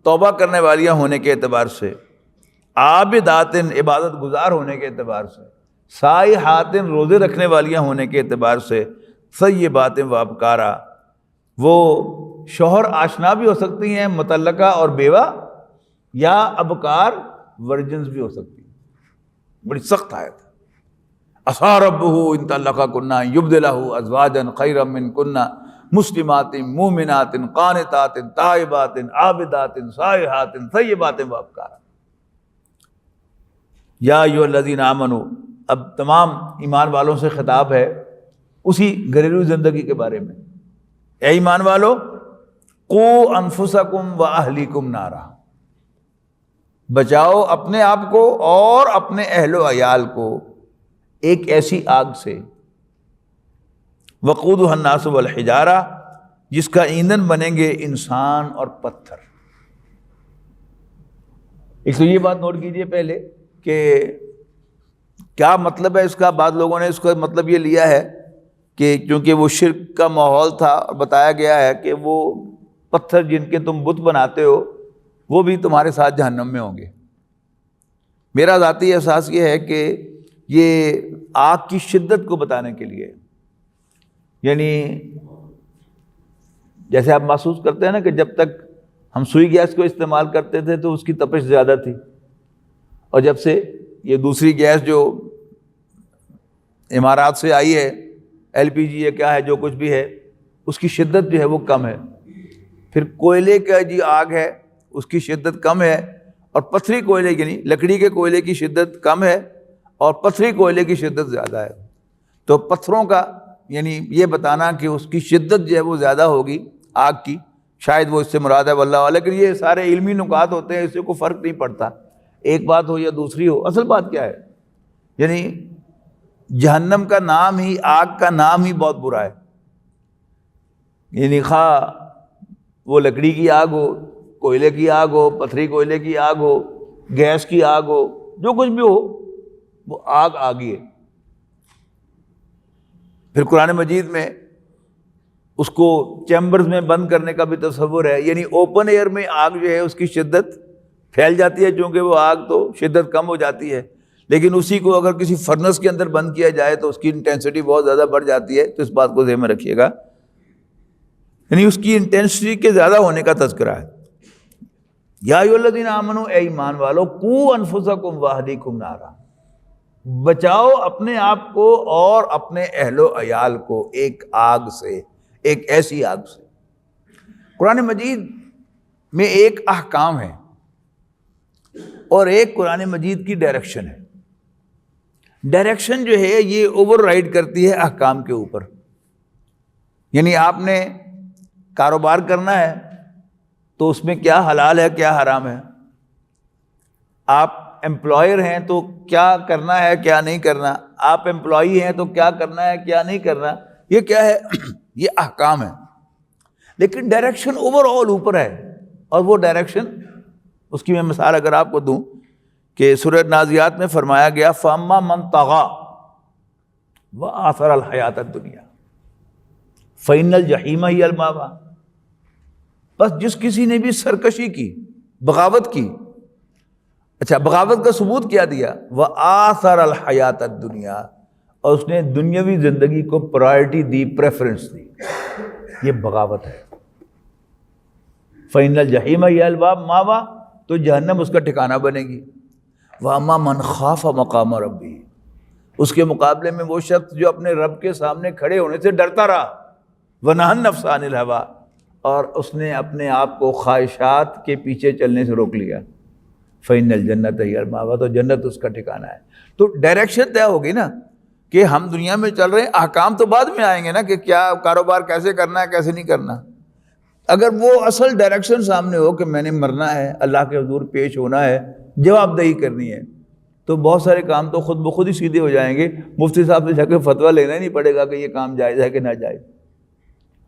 توبہ کرنے والیاں ہونے کے اعتبار سے، عابدات، عبادت گزار ہونے کے اعتبار سے، سائحات، روزے رکھنے والیاں ہونے کے اعتبار سے، ثیبات و ابکارا، وہ شوہر آشنا بھی ہو سکتی ہیں مطلقہ اور بیوہ، یا ابکار ورجنز بھی ہو سکتی ہیں۔ بڑی سخت آیت ہے۔ عصا ربہ ان طلقکن یبدلہ ازواجا خیرا منکن مسلمات مومنات قانتات تائبات عابدات سائحات طیبات وابکارا۔ یا ایھا الذین آمنوا، اب تمام ایمان والوں سے خطاب ہے اسی گھریلو زندگی کے بارے میں۔ اے ایمان والو، قوا انفسکم واہلیکم نارا، بچاؤ اپنے آپ کو اور اپنے اہل و عیال کو ایک ایسی آگ سے، وقودھا الناس والحجارہ، جس کا ایندھن بنیں گے انسان اور پتھر۔ ایک تو یہ بات نوٹ کیجئے پہلے کہ کیا مطلب ہے اس کا۔ بعض لوگوں نے اس کا مطلب یہ لیا ہے کہ کیونکہ وہ شرک کا ماحول تھا، اور بتایا گیا ہے کہ وہ پتھر جن کے تم بت بناتے ہو وہ بھی تمہارے ساتھ جہنم میں ہوں گے۔ میرا ذاتی احساس یہ ہے کہ یہ آگ کی شدت کو بتانے کے لیے، یعنی جیسے آپ محسوس کرتے ہیں نا کہ جب تک ہم سوئی گیس کو استعمال کرتے تھے تو اس کی تپش زیادہ تھی، اور جب سے یہ دوسری گیس جو امارات سے آئی ہے، ایل پی جی ہے کیا ہے، جو کچھ بھی ہے، اس کی شدت جو ہے وہ کم ہے۔ پھر کوئلے کا جی آگ ہے، اس کی شدت کم ہے، اور پتھری کوئلے یعنی لکڑی کے کوئلے کی شدت کم ہے اور پتھری کوئلے کی شدت زیادہ ہے۔ تو پتھروں کا یعنی یہ بتانا کہ اس کی شدت جو ہے وہ زیادہ ہوگی آگ کی، شاید وہ اس سے مراد ہے واللہ اعلم، لیکن یہ سارے علمی نکات ہوتے ہیں، اس سے کوئی فرق نہیں پڑتا، ایک بات ہو یا دوسری ہو۔ اصل بات کیا ہے، یعنی جہنم کا نام ہی، آگ کا نام ہی بہت برا ہے، یعنی خواہ وہ لکڑی کی آگ ہو، کوئلے کی آگ ہو، پتھری کوئلے کی آگ ہو، گیس کی آگ ہو، جو کچھ بھی ہو، وہ آگ آگی ہے۔ پھر قرآن مجید میں اس کو چیمبرز میں بند کرنے کا بھی تصور ہے، یعنی اوپن ایئر میں آگ جو ہے اس کی شدت پھیل جاتی ہے، چونکہ وہ آگ تو شدت کم ہو جاتی ہے، لیکن اسی کو اگر کسی فرنس کے اندر بند کیا جائے تو اس کی انٹینسٹی بہت زیادہ بڑھ جاتی ہے۔ تو اس بات کو ذہن میں رکھیے گا، یعنی اس کی انٹینسٹی کے زیادہ ہونے کا تذکرہ ہے۔ یا ایھا الذین آمنوا، اے ایمان والو، قوا انفسکم واہلیکم نارا، بچاؤ اپنے آپ کو اور اپنے اہل و عیال کو ایک آگ سے، ایک ایسی آگ سے۔ قرآن مجید میں ایک احکام ہے اور ایک قرآن مجید کی ڈائریکشن ہے۔ ڈائریکشن جو ہے یہ اوور رائڈ کرتی ہے احکام کے اوپر، یعنی آپ نے کاروبار کرنا ہے تو اس میں کیا حلال ہے کیا حرام ہے، آپ امپلائر ہیں تو کیا کرنا ہے کیا نہیں کرنا، آپ امپلائی ہیں تو کیا کرنا ہے کیا نہیں کرنا، یہ کیا ہے، یہ احکام ہے۔ لیکن ڈائریکشن اوور آل اوپر ہے، اور وہ ڈائریکشن، اس کی میں مثال اگر آپ کو دوں کہ سورہ نازعات میں فرمایا گیا فَأَمَّا مَن طَغَىٰ وَآثَرَ الْحَيَاةَ الدُّنْيَا فَإِنَّ الْجَحِيمَ هِيَ الْمَأْوَىٰ، بس جس کسی نے بھی سرکشی کی، بغاوت کی، اچھا بغاوت کا ثبوت کیا دیا، وَآثَرَ الْحَيَاةَ الدُّنْيَا، اور اس نے دنیاوی زندگی کو پرائرٹی دی، پریفرنس دی، یہ بغاوت ہے۔ فَإِنَّ الْجَحِيمَ هِيَ الْمَأْوَىٰ، تو جہنم اس کا ٹھکانہ بنے گی۔ وَأَمَّا مَنْ خَافَ مَقَامَ رَبِّهِ، اس کے مقابلے میں وہ شخص جو اپنے رب کے سامنے کھڑے ہونے سے ڈرتا رہا، وَنَهَى النَّفْسَ عَنِ الْهَوَىٰ، اور اس نے اپنے آپ کو خواہشات کے پیچھے چلنے سے روک لیا، فَإِنَّ الْجَنَّةَ هِيَ الْمَأْوَىٰ، تو جنت اس کا ٹھکانہ ہے۔ تو ڈائریکشن طے ہوگی نا کہ ہم دنیا میں چل رہے ہیں، احکام تو بعد میں آئیں گے نا کہ کیا کاروبار کیسے کرنا ہے کیسے نہیں کرنا۔ اگر وہ اصل ڈائریکشن سامنے ہو کہ میں نے مرنا ہے، اللہ کے حضور پیش ہونا ہے، جواب دہی کرنی ہے، تو بہت سارے کام تو خود بخود ہی سیدھے ہو جائیں گے، مفتی صاحب سے جا کے فتویٰ لینا ہی نہیں پڑے گا کہ یہ کام جائز ہے کہ ناجائز،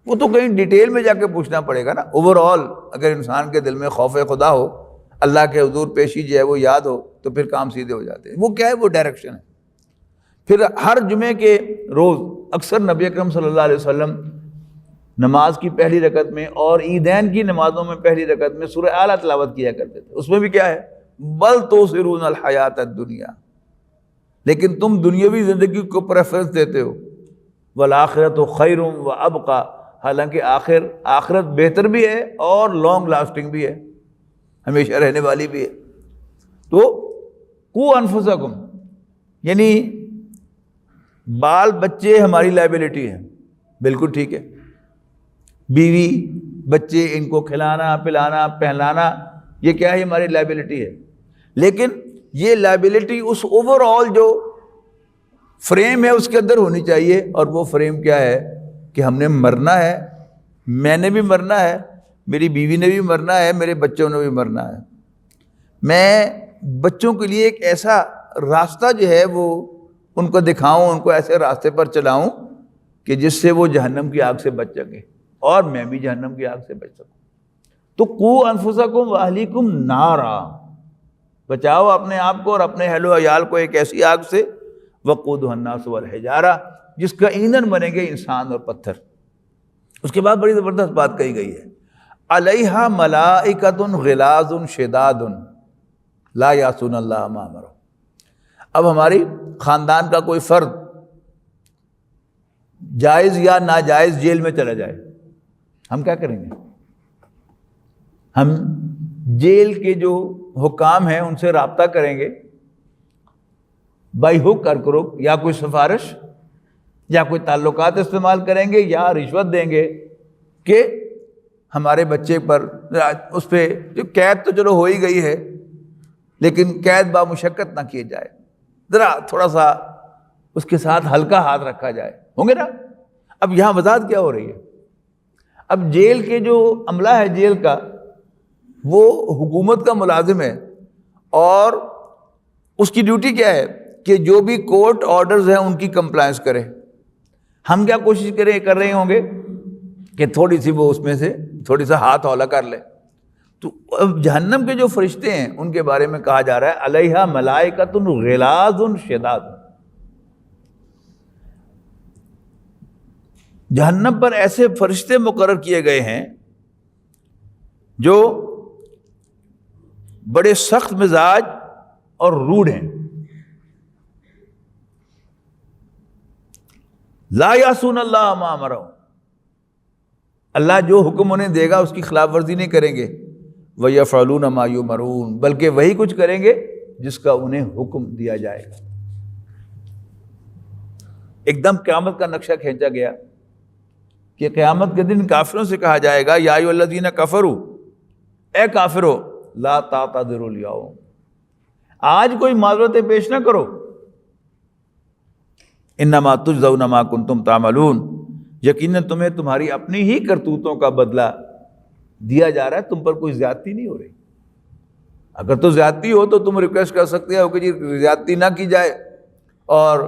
وہ تو کہیں ڈیٹیل میں جا کے پوچھنا پڑے گا نا۔ اوور آل اگر انسان کے دل میں خوف خدا ہو، اللہ کے حضور پیشی جو ہے وہ یاد ہو، تو پھر کام سیدھے ہو جاتے ہیں۔ وہ کیا ہے، وہ ڈائریکشن ہے۔ پھر ہر جمعے کے روز اکثر نبی اکرم صلی اللہ علیہ وسلم نماز کی پہلی رکعت میں اور عیدین کی نمازوں میں پہلی رکعت میں سورہ اعلیٰ تلاوت کیا کرتے تھے۔ اس میں بھی کیا ہے، بل تؤثرون الحیات الدنیا، لیکن تم دنیاوی زندگی کو پریفرنس دیتے ہو، والآخرۃ خیر وابقیٰ، حالانکہ آخرت بہتر بھی ہے اور لانگ لاسٹنگ بھی ہے، ہمیشہ رہنے والی بھی ہے۔ تو قوا انفسکم، یعنی بال بچے ہماری لائبلٹی ہیں، بالکل ٹھیک ہے، بیوی بچے، ان کو کھلانا پلانا پہلانا، یہ کیا ہے؟ ہماری لائبلٹی ہے. لیکن یہ لائبلٹی اس اوور آل جو فریم ہے اس کے اندر ہونی چاہیے. اور وہ فریم کیا ہے کہ ہم نے مرنا ہے، میں نے بھی مرنا ہے، میری بیوی نے بھی مرنا ہے، میرے بچوں نے بھی مرنا ہے. میں بچوں کے لیے ایک ایسا راستہ جو ہے وہ ان کو دکھاؤں، ان کو ایسے راستے پر چلاؤں کہ جس سے وہ جہنم کی آگ سے بچ سکیں اور میں بھی جہنم کی آگ سے بچ سکوں. تو قوا انفسکم واہلیکم نارا، بچاؤ اپنے آپ کو اور اپنے اہل و عیال کو ایک ایسی آگ سے وقودھا الناس والحجارہ جس کا ایندھن بنیں گے انسان اور پتھر. اس کے بعد بڑی زبردست بات کہی گئی ہے، علیہا ملائکۃ غلاظ شداد لا یعصون اللہ ما امرہ. اب ہماری خاندان کا کوئی فرد جائز یا ناجائز جیل میں چلا جائے، ہم کیا کریں گے؟ ہم جیل کے جو حکام ہیں ان سے رابطہ کریں گے بائی ہک اور کروک، یا کوئی سفارش یا کوئی تعلقات استعمال کریں گے یا رشوت دیں گے کہ ہمارے بچے پر اس پہ جو قید تو چلو ہو ہی گئی ہے لیکن قید بامشقت نہ کیے جائے، ذرا تھوڑا سا اس کے ساتھ ہلکا ہاتھ رکھا جائے. ہوں گے نا؟ اب یہاں وضاحت کیا ہو رہی ہے؟ اب جیل کے جو عملہ ہے جیل کا وہ حکومت کا ملازم ہے اور اس کی ڈیوٹی کیا ہے کہ جو بھی کورٹ آرڈرز ہیں ان کی کمپلائنس کرے. ہم کیا کوشش کر رہے ہوں گے کہ تھوڑی سی وہ اس میں سے تھوڑی سا ہاتھ اولا کر لے. تو اب جہنم کے جو فرشتے ہیں ان کے بارے میں کہا جا رہا ہے علیہا ملائکۃ غلاظ شداد. جہنم پر ایسے فرشتے مقرر کیے گئے ہیں جو بڑے سخت مزاج اور روڈ ہیں. لا یعصون اللہ ما امرہ، اللہ جو حکم انہیں دے گا اس کی خلاف ورزی نہیں کریں گے. وَيَفْعَلُونَ مَا يُؤْمَرُونَ، بلکہ وہی کچھ کریں گے جس کا انہیں حکم دیا جائے گا. ایک دم قیامت کا نقشہ کھینچا گیا کہ قیامت کے دن کافروں سے کہا جائے گا یا ایھا الذین کفروا، اے کافرو لا تعتذروا اليوم، آج کوئی معذرتیں پیش نہ کرو. انما تجزون ما کنتم تعملون، یقیناً تمہیں تمہاری اپنی ہی کرتوتوں کا بدلہ دیا جا رہا ہے، تم پر کوئی زیادتی نہیں ہو رہی. اگر تو زیادتی ہو تو تم ریکویسٹ کر سکتے ہو کہ جی زیادتی نہ کی جائے اور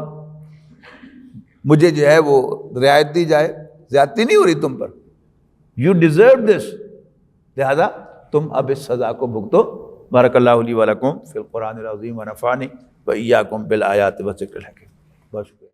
مجھے جو ہے وہ رعایت دی جائے. زیادتی نہیں ہو رہی تم پر، یو ڈیزرو دس، لہذا تم اب اس سزا کو بھگتو. بارک اللہ لی و لکم فی القرآن العظیم ونفعنی و ایاکم بالآیات والذکر الحکیم. بہت شکریہ.